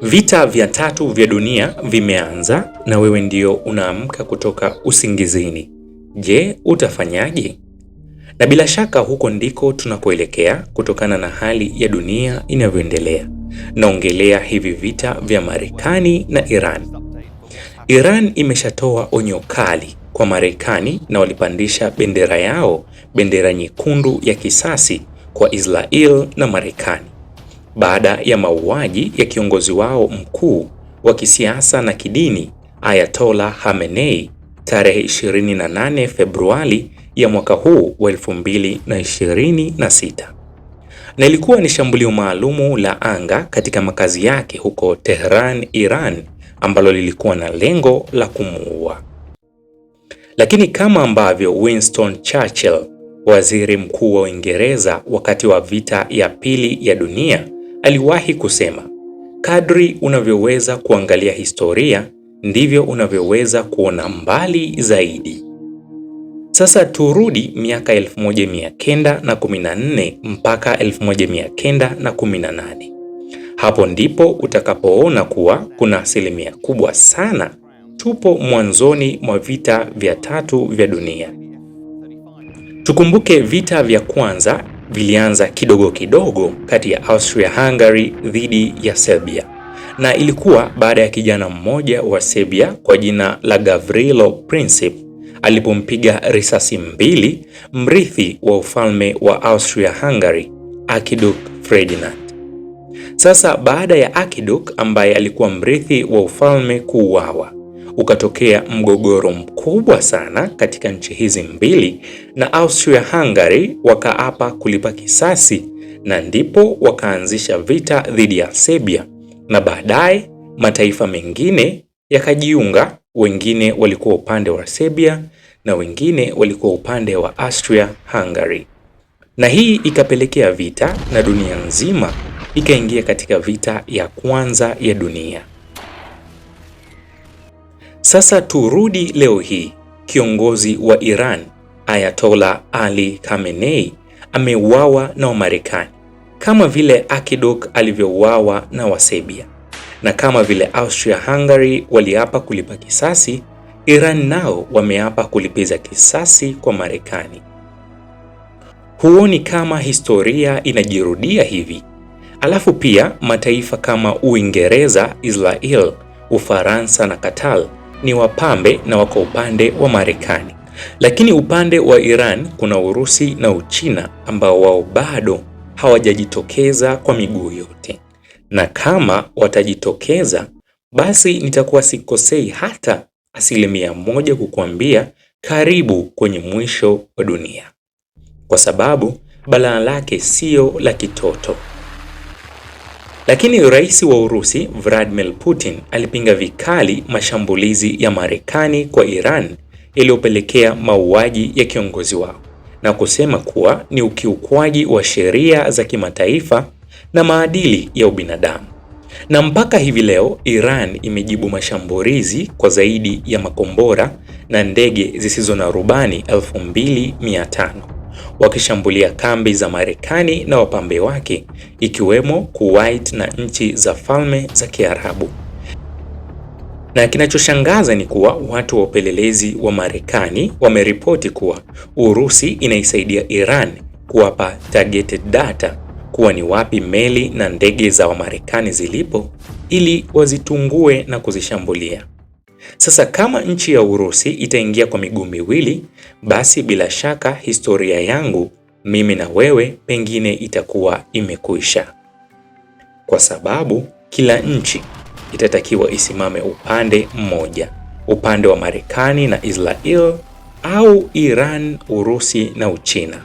Vita vya tatu vya dunia vimeanza na wewe ndio unaamka kutoka usingizini. Je, utafanyaje? Na bila shaka huko ndiko tunakoelekea kutokana na hali ya dunia inavyoendelea. Naongelea hivi vita vya Marekani na Iran. Iran imeshatoa onyo kali kwa Marekani na walipandisha bendera yao, bendera nyekundu ya kisasi kwa Israel na Marekani, baada ya mauaji ya kiongozi wao mkuu wa kisiasa na kidini Ayatollah Khamenei tarehe 28 Februari ya mwaka huu wa 2026. Na ilikuwa ni shambulio maalumu la anga katika makazi yake huko Tehran, Iran, ambalo lilikuwa na lengo la kumuua. Lakini kama ambavyo Winston Churchill, waziri mkuu wa Uingereza wakati wa vita ya pili ya dunia, aliwahi kusema, kadri unavyoweza kuangalia historia ndivyo unavyoweza kuona mbali zaidi. Sasa turudi miaka 1914 mpaka 1918. Hapo ndipo utakapoona kuwa kuna asilimia kubwa sana tupo mwanzoni mwa vita vya tatu vya dunia. Tukumbuke vita vya kwanza vilianza kidogo kidogo kati ya Austria-Hungary dhidi ya Serbia, na ilikuwa baada ya kijana mmoja wa Serbia kwa jina la Gavrilo Princip alipompiga risasi mbili mrithi wa ufalme wa Austria-Hungary, Archduke Ferdinand. Sasa baada ya Archduke ambaye alikuwa mrithi wa ufalme kuuawa, ukatokea mgogoro mkubwa sana katika nchi hizi mbili, na Austria-Hungary wakaapa kulipa kisasi, na ndipo wakaanzisha vita dhidi ya Serbia, na baadaye mataifa mengine yakajiunga. Wengine walikuwa upande wa Serbia na wengine walikuwa upande wa Austria-Hungary, na hii ikapelekea vita na dunia nzima ikaingia katika vita ya kwanza ya dunia. Sasa turudi leo hii. Kiongozi wa Iran Ayatollah Ali Khamenei ameuawa na Wamarekani kama vile Archduke alivyouawa na Waserbia, na kama vile Austria-Hungary waliapa kulipa kisasi, Iran nao wameapa kulipiza kisasi kwa Marekani. Huoni kama historia inajirudia hivi? Alafu pia mataifa kama Uingereza, Israel, Ufaransa na Qatar ni wapambe na wako upande wa Marekani. Lakini upande wa Iran kuna Urusi na Uchina ambao wao bado hawajajitokeza kwa miguu yote. Na kama watajitokeza, basi nitakuwa sikosei hata 1% kukuambia karibu kwenye mwisho wa dunia, kwa sababu balaa lake sio la kitoto. Lakini rais wa Urusi Vladimir Putin alipinga vikali mashambulizi ya Marekani kwa Iran yaliyopelekea mauaji ya kiongozi wao, na kusema kuwa ni ukiukwaji wa sheria za kimataifa na maadili ya ubinadamu. Na mpaka hivi leo Iran imejibu mashambulizi kwa zaidi ya makombora na ndege zisizo na rubani 2500 wakishambulia kambi za Marekani na wapambe wake, ikiwemo Kuwait na nchi za Falme za Kiarabu. Na kinachoshangaza ni kuwa watu wa upelelezi wa Marekani wameripoti kuwa Urusi inaisaidia Iran kuwapa targeted data kuwa ni wapi meli na ndege za Wamarekani zilipo ili wazitungue na kuzishambulia. Sasa kama nchi ya Urusi itaingia kwa miguu miwili, basi bila shaka historia yangu mimi na wewe pengine itakuwa imekwisha, kwa sababu kila nchi itatakiwa isimame upande mmoja, upande wa Marekani na Israel au Iran, Urusi na Uchina.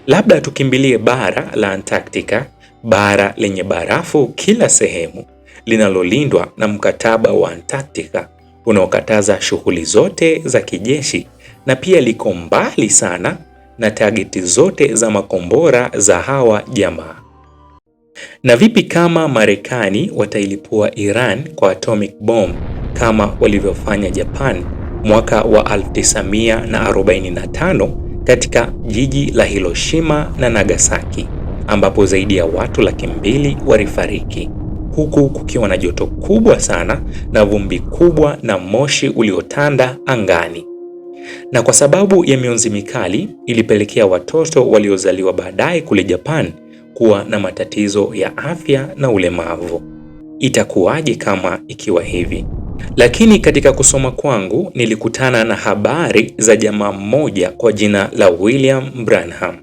Labda tukimbilie bara la Antarctica, bara lenye barafu kila sehemu, linalolindwa na mkataba wa Antarctica unaokataza shughuli zote za kijeshi, na pia liko mbali sana na tageti zote za makombora za hawa jamaa. Na vipi kama Marekani watailipua Iran kwa atomic bomb kama walivyofanya Japan mwaka wa 1945 katika jiji la Hiroshima na Nagasaki, ambapo zaidi ya watu 200,000 walifariki? huku kukiwa na joto kubwa sana na vumbi kubwa na moshi uliotanda angani. Na kwa sababu ya mionzi mikali ilipelekea watoto waliozaliwa baadaye kule Japan kuwa na matatizo ya afya na ulemavu. Itakuwaje kama ikiwa hivi? Lakini katika kusoma kwangu nilikutana na habari za jamaa mmoja kwa jina la William Branham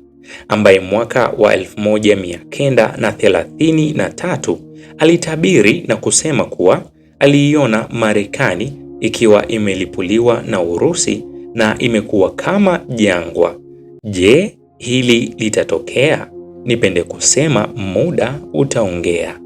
ambaye mwaka wa 1933 alitabiri na kusema kuwa aliiona Marekani ikiwa imelipuliwa na Urusi na imekuwa kama jangwa. Je, hili litatokea? Nipende kusema muda utaongea.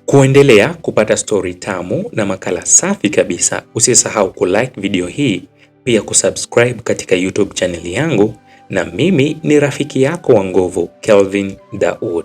Kuendelea kupata stori tamu na makala safi kabisa, usisahau kulike video hii, pia kusubscribe katika YouTube channel yangu, na mimi ni rafiki yako wa nguvu Kelvin Daud.